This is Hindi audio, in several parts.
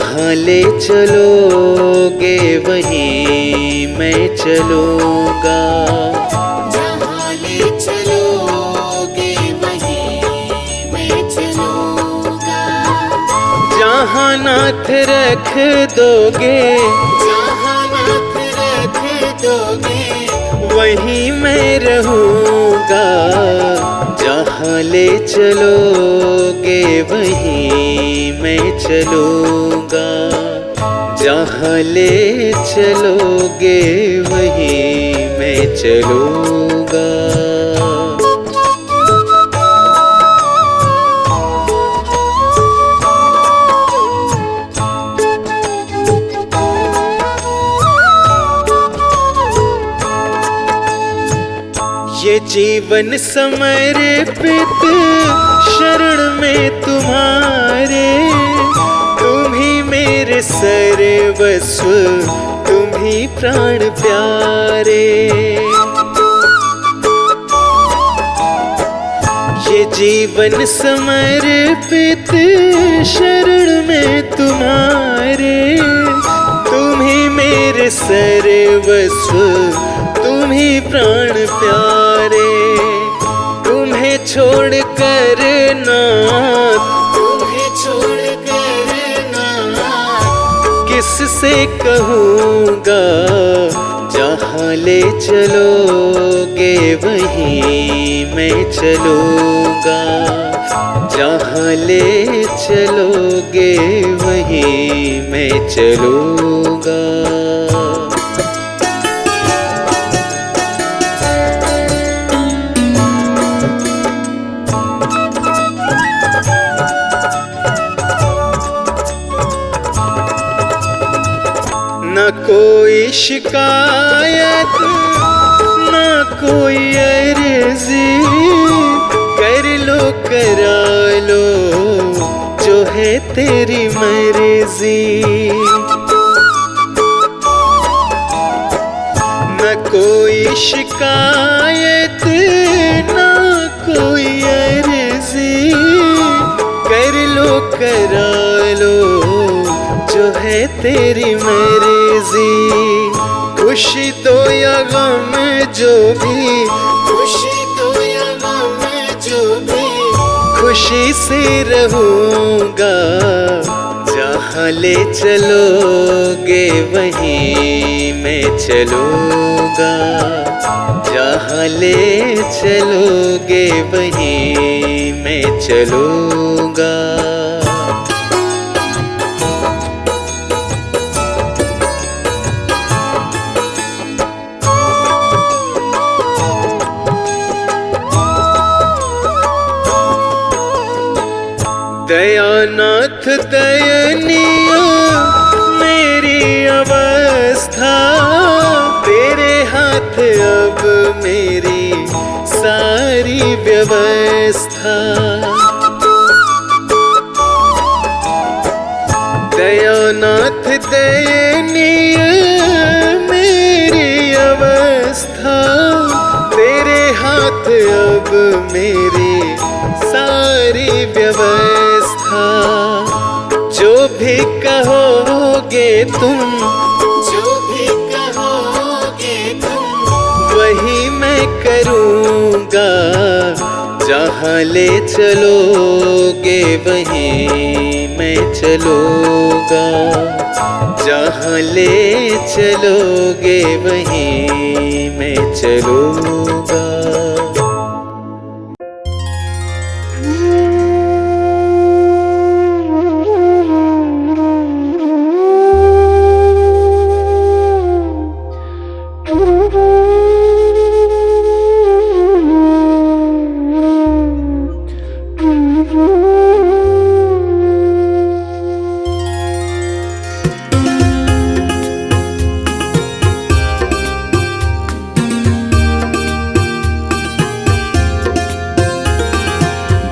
जहाँ ले चलोगे वहीं मैं चलूँगा। जहाँ ले चलोगे वहीं मैं चलूँगा। जहाँ नाथ रख दोगे, जहाँ नाथ रख दोगे वहीं मैं रहूँगा। जहाँ ले चलोगे वहीं मैं चलूँगा। जहाँ ले चलोगे वहीं मैं चलूँगा। ये जीवन समर्पित शरण में तुम्हारे, तुम ही मेरे सर्वस्व, तुम ही प्राण प्यारे। ये जीवन समर्पित शरण में तुम्हारे, तुम ही मेरे सर्वस्व, तुम ही प्राण प्यारे। तुम्हें छोड़ कर नाथ, तुम्हें छोड़ कर नाथ किससे कहूँगा। जहाँ ले चलोगे वहीं मैं चलूँगा। जहाँ ले चलोगे वहीं मैं चलूँगा। न कोई शिकायत, न कोई अर्जी, कर लो करा लो जो है तेरी मर्जी। न कोई शिकायत, न कोई अर्जी, कर लो करा लो जो है तेरी मर्जी। खुशी दो या गम जो भी, खुशी दो या गम जो भी, खुशी से रहूँगा। जहाँ ले चलोगे वहीं मैं चलूँगा। जहाँ ले चलोगे वहीं मैं चलूँगा। दयानाथ दयनीय मेरी अवस्था, तेरे हाथ अब मेरी सारी व्यवस्था। दयानाथ दयनीय मेरी अवस्था, तेरे हाथ अब मेरी सारी व्यवस्था। जो भी कहोगे तुम, जो भी कहोगे तुम वही मैं करूँगा। जहाँ ले चलोगे वहीं मैं चलूँगा। जहाँ ले चलोगे वहीं मैं चलूँगा।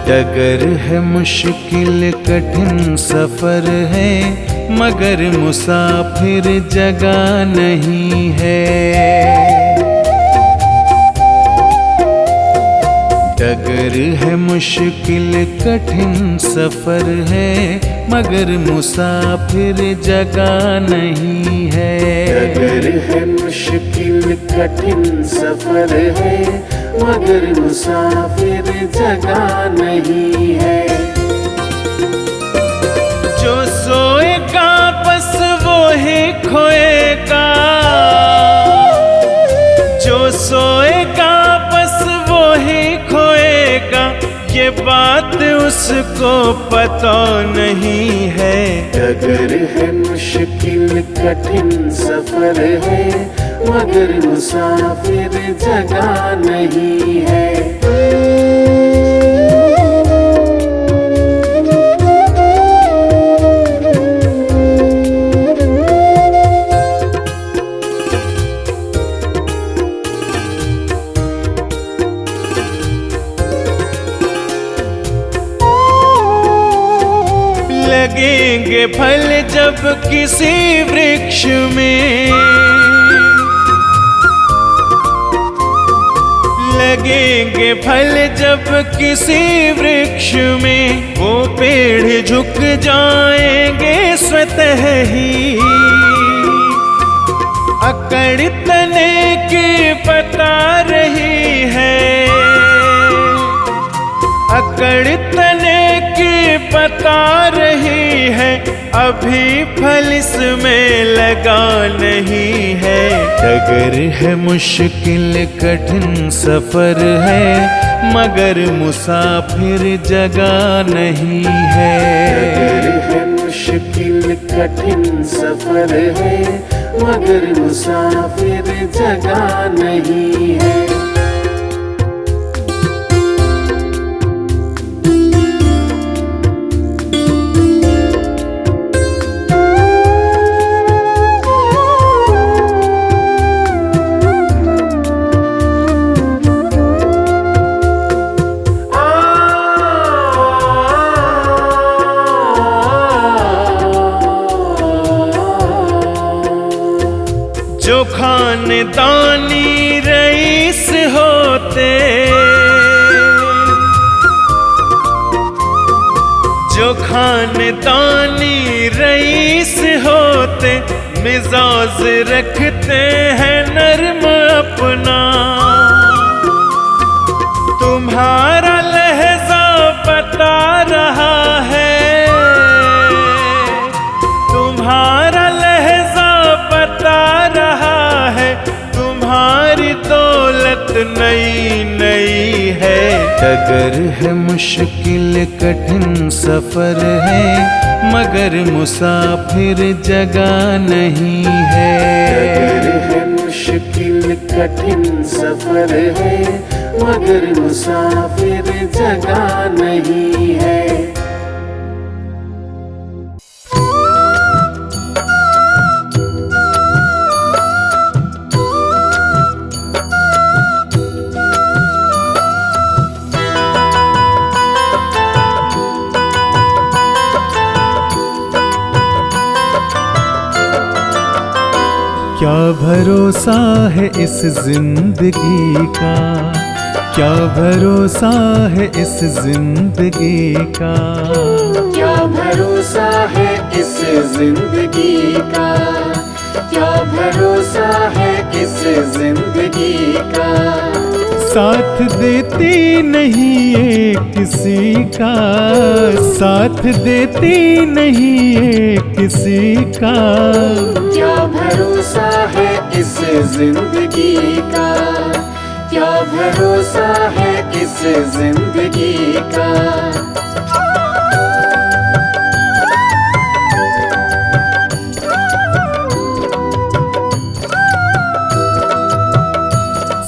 डगर है मुश्किल कठिन सफर है, मगर मुसाफिर जगह नहीं है। डगर है मुश्किल कठिन सफर है, मगर मुसाफिर जगह नहीं है। डगर है मुश्किल कठिन सफर है, मगर मुसाफिर जगह नहीं है। जो सोएगा बस वो ही खोएगा, जो सोएगा बस वो ही खोएगा, ये बात उसको पता नहीं है। डगर है मुश्किल कठिन सफर है, मगर मुसाफिर जगह नहीं है। लगेंगे फल जब किसी वृक्ष में, लगेंगे फल जब किसी वृक्ष में, वो पेड़ झुक जाएंगे स्वतः ही। अकड़ तने की बता रही है, अकड़ तने की बता रही है, अभी फल इसमें लगा नहीं है। डगर है मुश्किल कठिन सफर है, मगर मुसाफिर जगह नहीं है। डगर है मुश्किल कठिन सफर है, मगर मुसाफिर जगह नहीं है। जो खानदानी रईस होते, जो खानदानी रईस होते, मिजाज रखते हैं नर्म अपना। तुम्हारा लहजा बता रहा है, तुम्हारा लहजा बता रहा है, तुम्हारी दौलत नई नई है। डगर है मुश्किल कठिन सफर है, मगर मुसाफिर जगह नहीं है। डगर है मुश्किल कठिन सफर है, मगर मुसाफिर जगह नहीं है। क्या भरोसा है इस जिंदगी का, क्या भरोसा है इस जिंदगी का, क्या भरोसा है इस जिंदगी का, क्या भरोसा है इस जिंदगी का। साथ देती नहीं ये किसी का, साथ देती नहीं ये किसी का। क्या भरोसा है इस जिंदगी का, क्या भरोसा है इस जिंदगी का।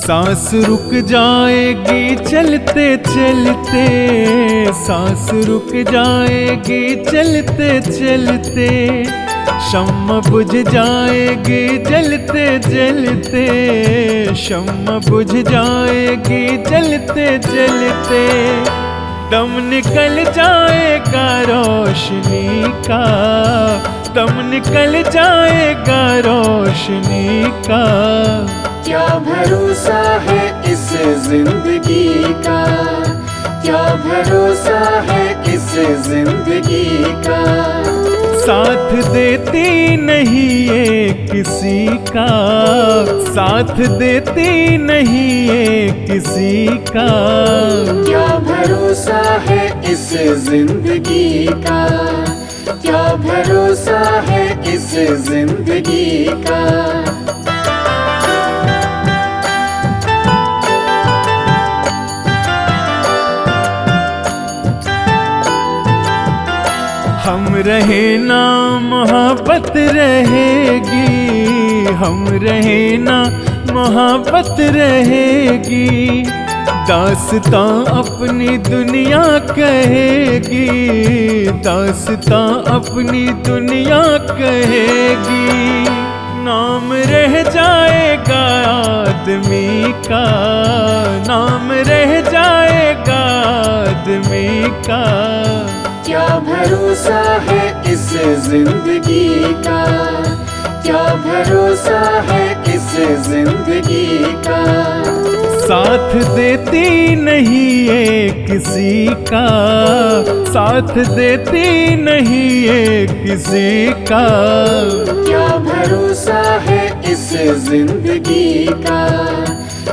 सांस रुक जाएगी चलते चलते, सांस रुक जाएगी चलते चलते, शम्म बुझ जाएगी जलते जलते, शम्म बुझ जाएगी जलते जलते। दम निकल जाएगा रोशनी का, दम निकल जाएगा रोशनी का। क्या भरोसा है इस जिंदगी का, क्या भरोसा है इस जिंदगी का। साथ देती नहीं ये किसी का, साथ देती नहीं ये किसी का। क्या भरोसा है इस जिंदगी का, क्या भरोसा है इस जिंदगी का। हम रहे ना मोहब्बत रहेगी, हम रहे ना मोहब्बत रहेगी। दास्तां अपनी दुनिया कहेगी, दास्तां अपनी दुनिया कहेगी। नाम रह जाएगा आदमी का, नाम रह जाएगा आदमी का। क्या भरोसा है इस जिंदगी का, क्या भरोसा है इस जिंदगी का। साथ देती नहीं ये किसी का, साथ देती नहीं ये किसी का। क्या भरोसा है इस जिंदगी का,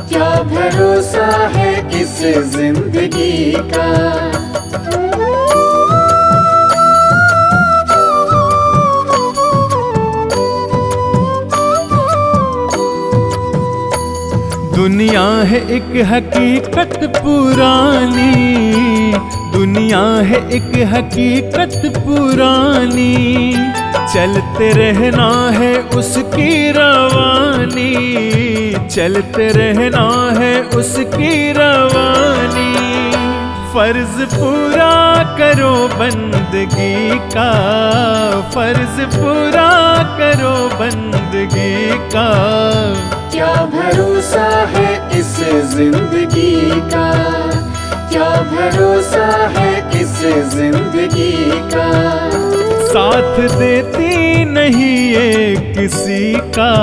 क्या भरोसा है इस जिंदगी का। दुनिया है एक हकीकत पुरानी, दुनिया है एक हकीकत पुरानी। चलते रहना है उसकी रवानी, चलते रहना है उसकी रवानी। फर्ज पूरा करो बंदगी का, फर्ज पूरा करो बंदगी का। क्या भरोसा है इस जिंदगी का, क्या भरोसा है इस जिंदगी का। साथ देती नहीं ये किसी का,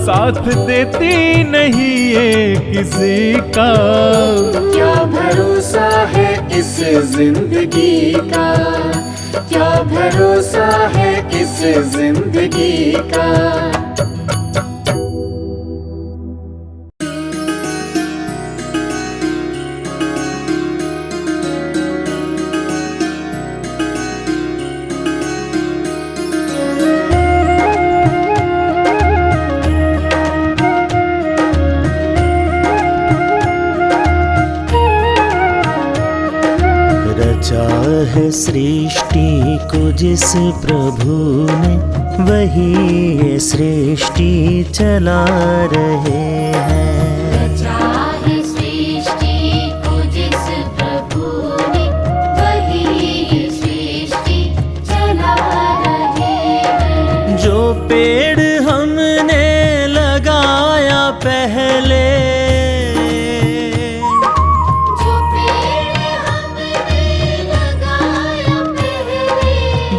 साथ देती नहीं ये किसी का। क्या भरोसा है इस जिंदगी का, क्या भरोसा है इस जिंदगी का। रचा है सृष्टि को जिस प्रभु ने, वही ये सृष्टि चला रहे हैं। रचा है सृष्टि को जिस प्रभु ने, वही ये सृष्टि चला रहे हैं। जो पेड़ हमने लगाया पहले,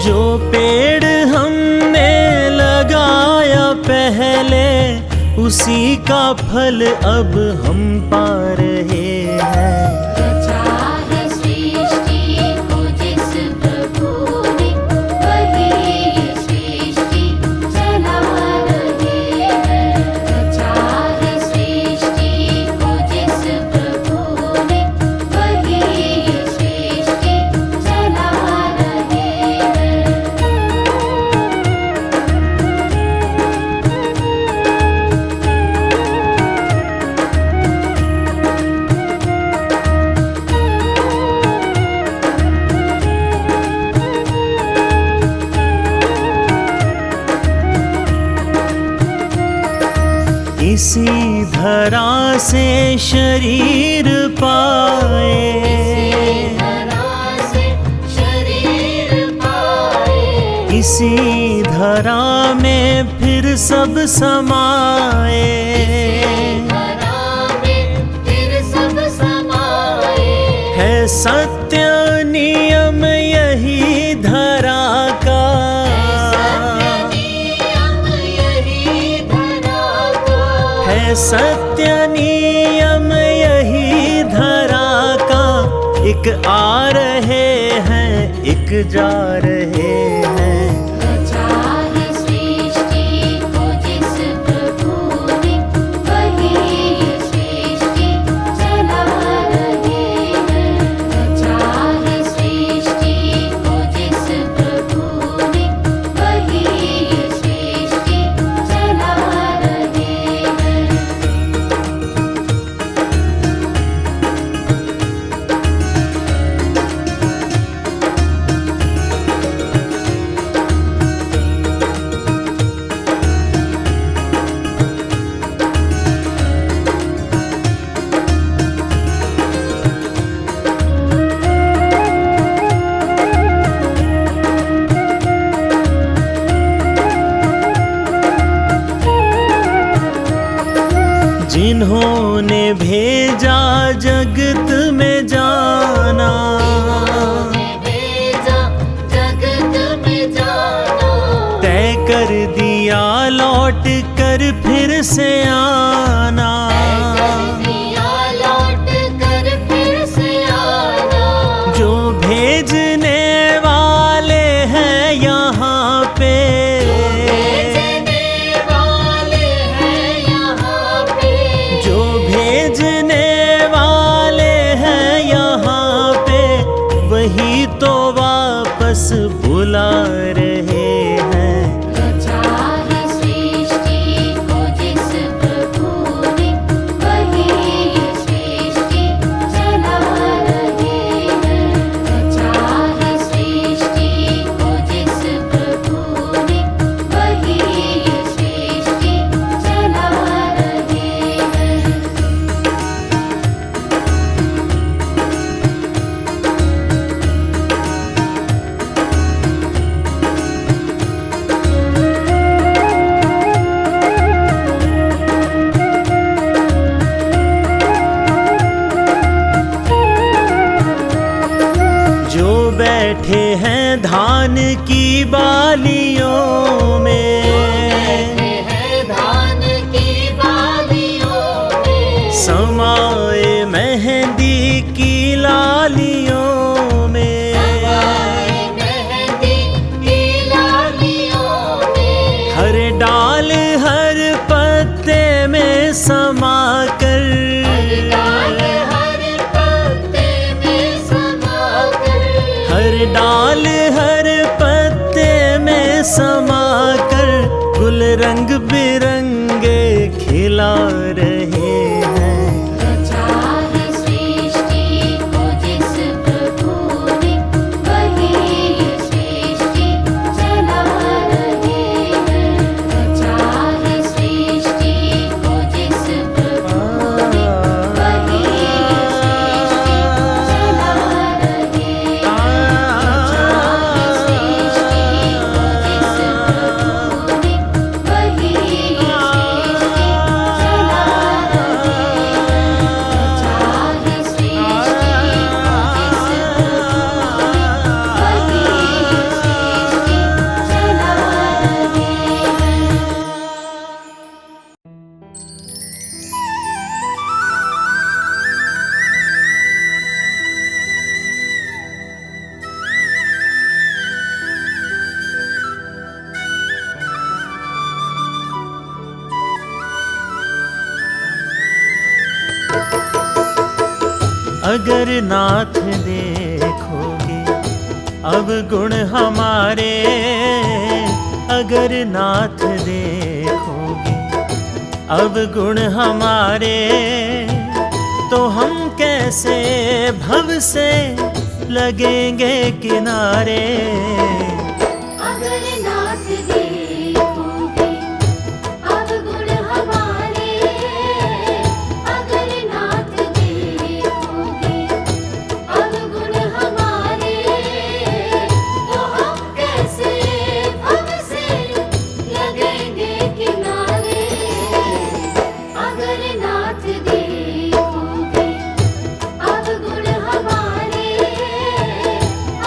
जो पेड़ हमने लगाया पहले, उसी का फल अब हम पा रहे हैं। रचा है सृष्टि को जिस प्रभु ने, वही ये सृष्टि चला रहे हैं। रचा है सृष्टि को जिस प्रभु ने, वही ये सृष्टि चला रहे हैं। इसी धरा से शरीर पाए, इसी धरा में फिर सब समाए। है सत्य नियम यही धरा का, है सत्य नियम यही धरा का। एक आ रहे हैं एक जा रहे हैं। रचा है सृष्टि को जिस प्रभु ने, वही सृष्टि चला रहे हैं। रचा है सृष्टि को जिस प्रभु ने, वही सृष्टि चला रहे हैं। जिन्होंने भेजा जगत में जाना, भेजा जगत में जाना, तय कर दिया लौट कर फिर से आना। दिया लौट कर फिर से आना। जो भेजने वाले हैं यहाँ पे, भेजने वाले हैं यहाँ पे, जो भेजने वाले हैं यहाँ पे, वही तो वापस बुला रहे हैं। रचा है सृष्टि को जिस प्रभु ने, वही सृष्टि चला रहे हैं। रचा है सृष्टि को जिस प्रभु ने, वही सृष्टि चला रहे हैं। जो बैठे हैं धान की बालियों में, है धान की बालियों में, समाए मेहंदी की लालियों में, मेहंदी की लालियों में, हर डाल हर पत्ते में समा कर, डाल हर पत्ते में समा कर, हर डाल हर पत्ते में समा कर, गुल रंग बिरंगे खिला रहे हैं। रचा है सृष्टि को जिस प्रभु ने, वही सृष्टि चला रहे हैं। रचा है सृष्टि को जिस प्रभु ने, वही सृष्टि चला रहे हैं। रचा है सृष्टि को जिस प्रभु ने, वही सृष्टि चला अगर नाथ देखोगे अब गुण हमारे, अगर नाथ देखोगे अब गुण हमारे, तो हम कैसे भव से लगेंगे किनारे। अगर नाथ देखोगे अब गुण हमारे, अगर नाथ देखोगे अब गुण हमारे, तो हम कैसे भव से लगेंगे किनारे। अगर नाथ देखोगे अब गुण हमारे,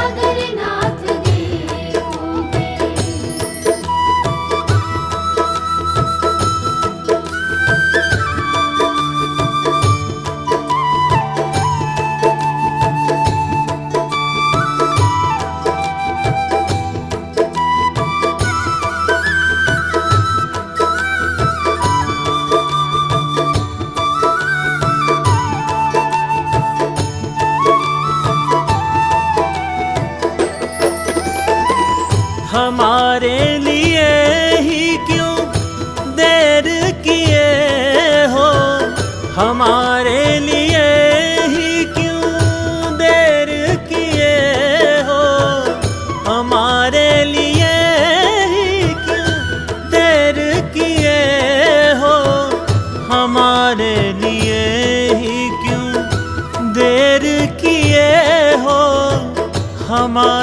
अगर नाथ देखोगे।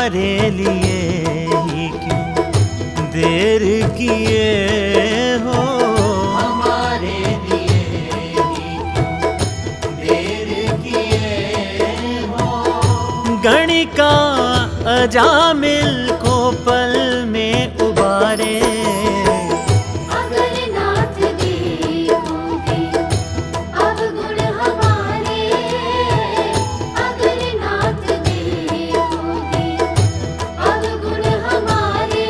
हमारे लिए ही क्यों देर किए हो, हमारे लिए ही क्यों देर किए हो। गणिका अजामिल को पल में उबारे, अगर नाथ देखोगे अब गुण हमारे, अगर नाथ देखोगे अब गुण हमारे,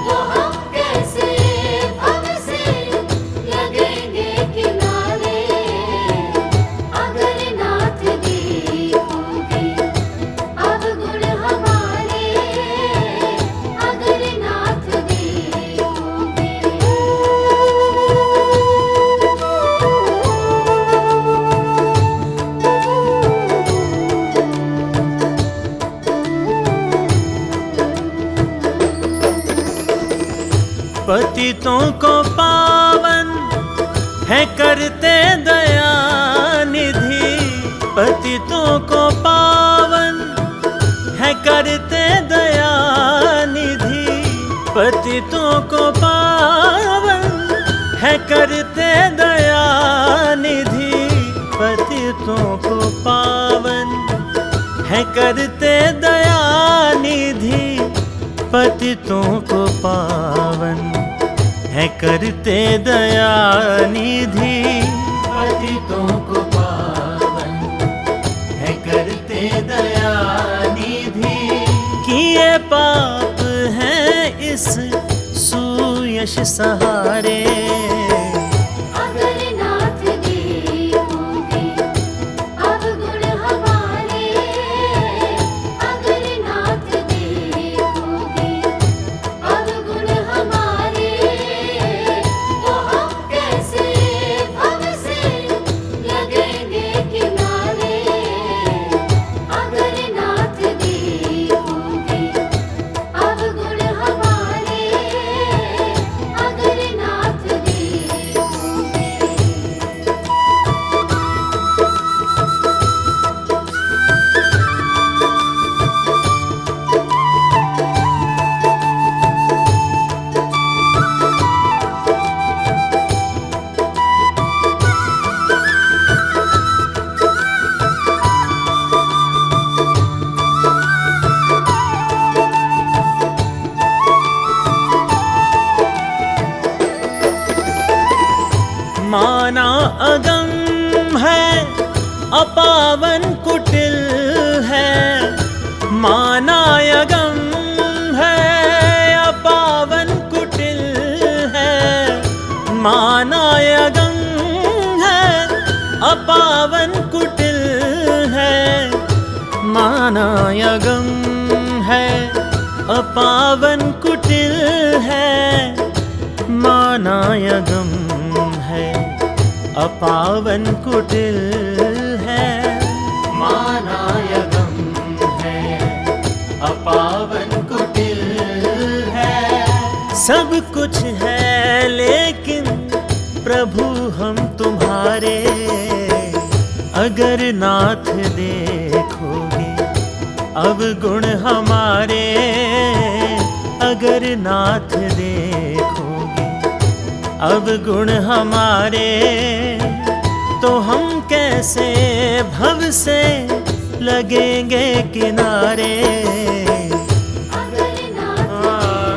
तो हम कैसे भव से लगेंगे किनारे। अगर नाथ देखोगे अब गुण हमारे, अगर नाथ देखोगे। पतितों को पावन है करते दया निधि, पतितों को पावन है करते दया निधि, पतितों को पावन है करते दया निधि, पतितों को पावन है करते दया निधि, पतितों को पावन है करते दया निधि, पतितों को पावन है करते दया निधि। किए पाप हैं इस सुयश सहारे, अगर नाथ देखोगे अब गुण हमारे, अगर नाथ देखोगे अब गुण हमारे, तो हम कैसे भव से लगेंगे किनारे। अगर नाथ देखोगे अब गुण हमारे, अगर नाथ देखोगे। माना अगम है अपावन कुटिल है, माना अगम है अपावन कुटिल है, माना अगम है अपावन कुटिल है, माना अगम है अपावन कुटिल है, माना अगम है अपावन कुटिल है, माना अगम है अपावन कुटिल है। सब कुछ है लेकिन प्रभु हम तुम्हारे, अगर नाथ देखोगे अब गुण हमारे, अगर नाथ देखोगे अब गुण हमारे, तो हम कैसे भव से लगेंगे किनारे। अगर नाथ देखोगे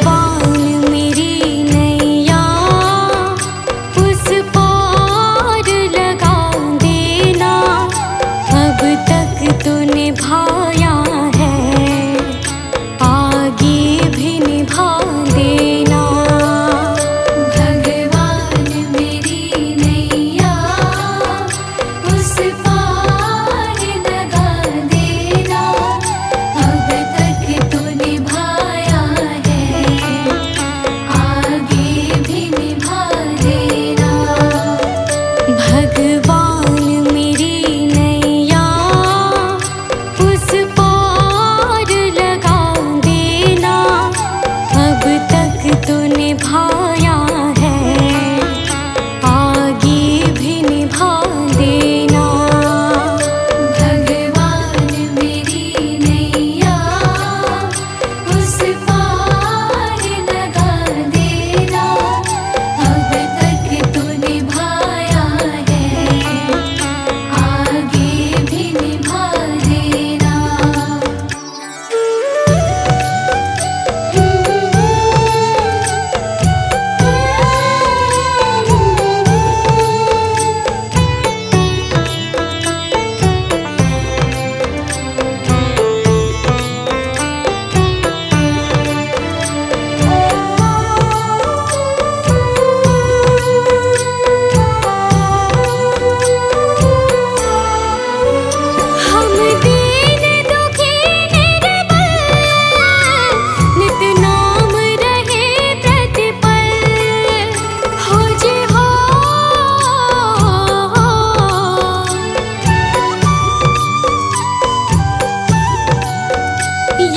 भगवान मेरी नैया उस पार लगा देना, अब तक तो निभाया है आगे भी निभा देना। भगवान मेरी नैया उस पार लगा देना, अब तक तो निभाया है आगे भी निभा देना। भगवान मेरी नैया उस पार लगा देना, अब तक तो निभाया है आगे भी निभा देना। भगवान मेरी नैया उस पार लगा देना, अब तक तो निभाया है आगे भी निभा देना। हम दीन दुखी निर्बल, नित नाम रहे प्रतिपल, हो जे हो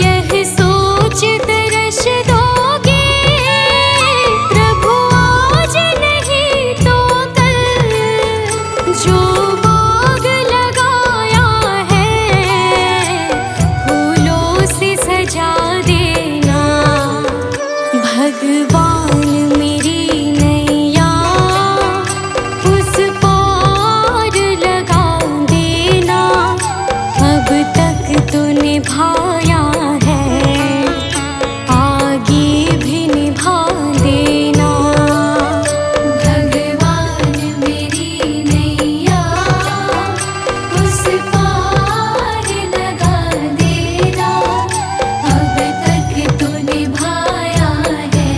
यह सोच तरस दोगे प्रभु आज नहीं तो कल, जो बाग लगाया है फूलों से सजा देना। भगवान मेरी नैया उस पार लगा देना, अब तक तो निभाया है आगे भी निभा देना। भगवान मेरी नैया उस पार लगा देना, अब तक तो निभाया है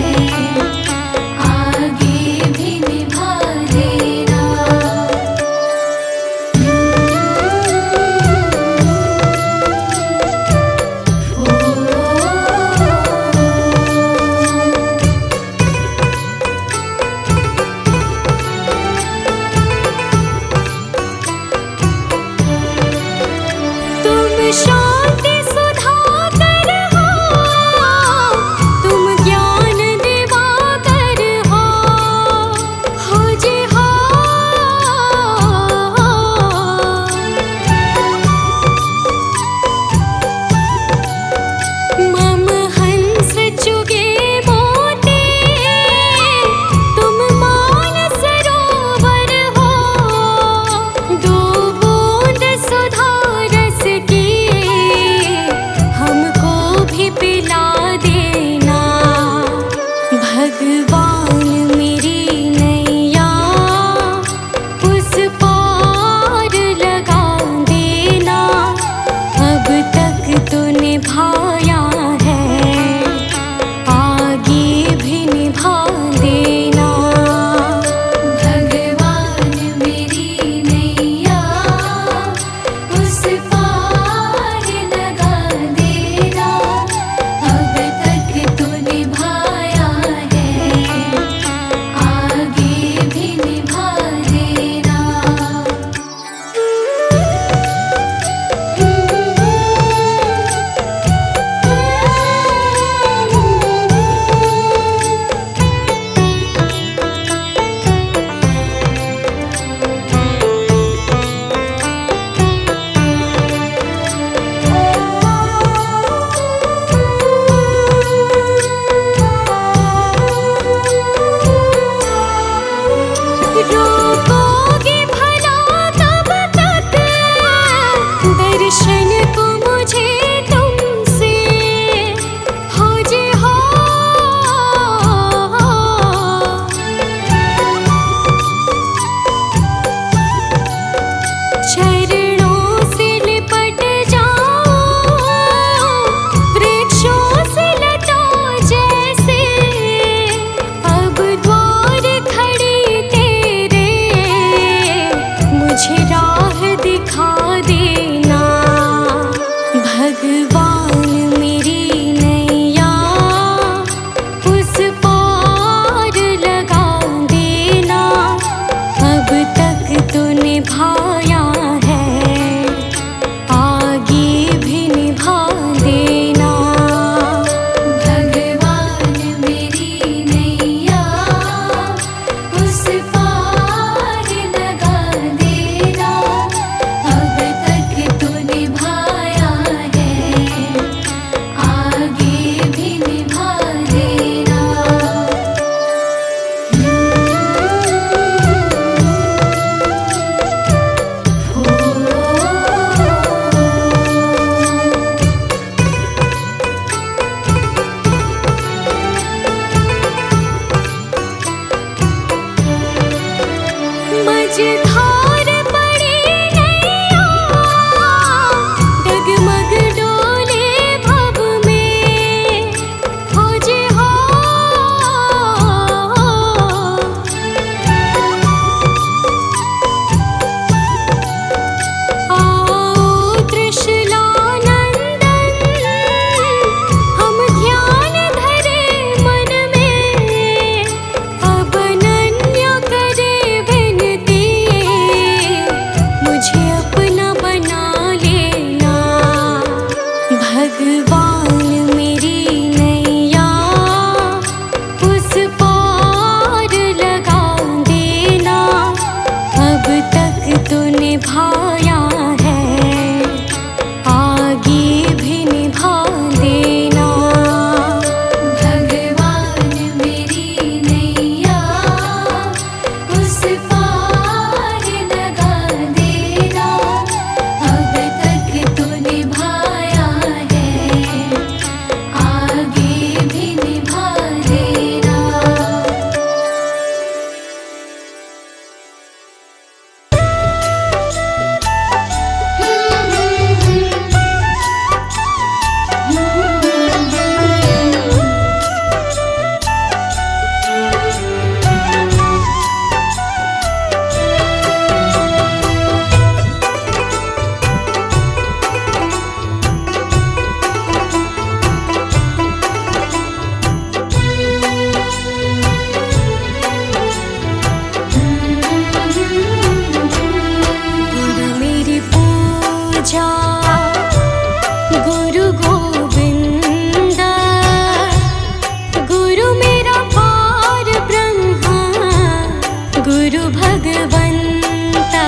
गुरु भगवंता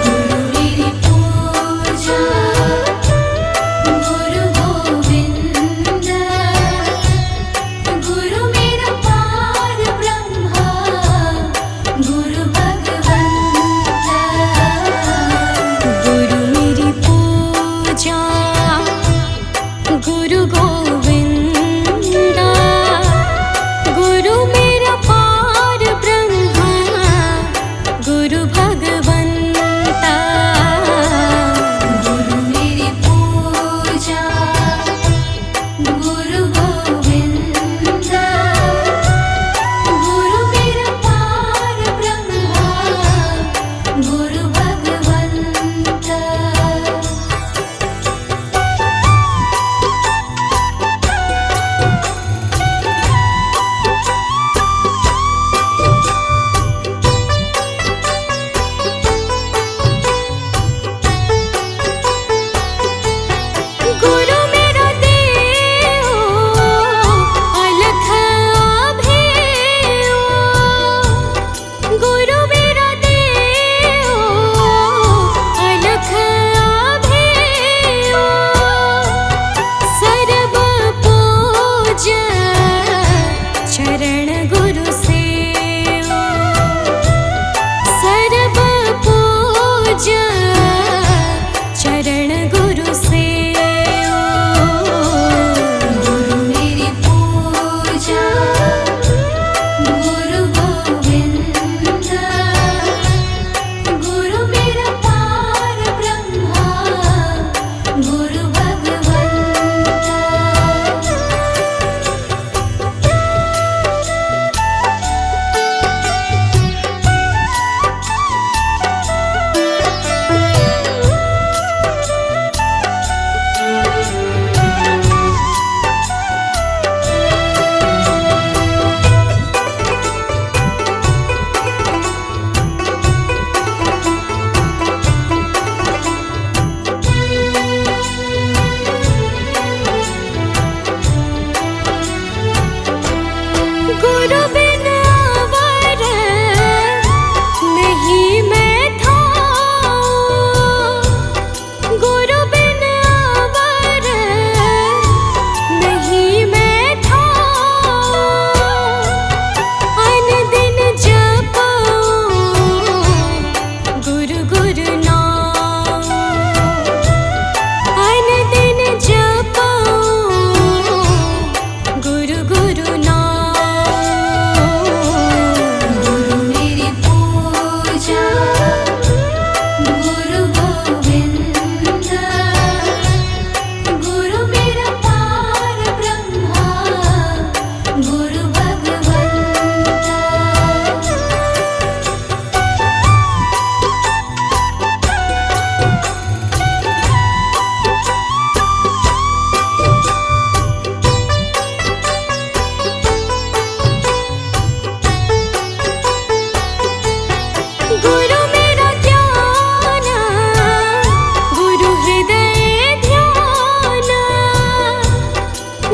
गुरु मेरी पूजा गुरु गोविंद गुरु मेरा पार ब्रह्मा गुरु भगवंता गुरु मेरी पूजा गुरु गोविंदा गुरु मेरा पार ब्रह्मा गुरु भगवंता गुरु मेरी पूजा गुरु गोविंदा गुरु मेरा पार ब्रह्मा गुरु भगवंता गुरु मेरा देव अलख अभेयो गुरु मेरा देव अलख अभेयो सर्व पूज चरण गुरु सेवो सर्व पूज चरण गुरु सेवो गुरु मेरी पूजा गुरु गोविंदा गुरु मेरा पार ब्रह्मा गुरु भगवंता गुरु बिन अवर नहीं मैं थाऊं गुरु बिन अवर नहीं मैं थाऊं अन दिन जपूं गुरु गुरु नाम अन दिन जपूं गुरु गुरु नाम गुरु मेरी पूजा गुरु गोविंदा गुरु मेरा पार ब्रह्मा गुरु भगवंता गुरु मेरा ध्यान गुरु हृदय ध्यान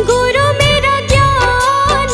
गुरु मेरा ध्यान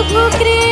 प्रभु कृष्ण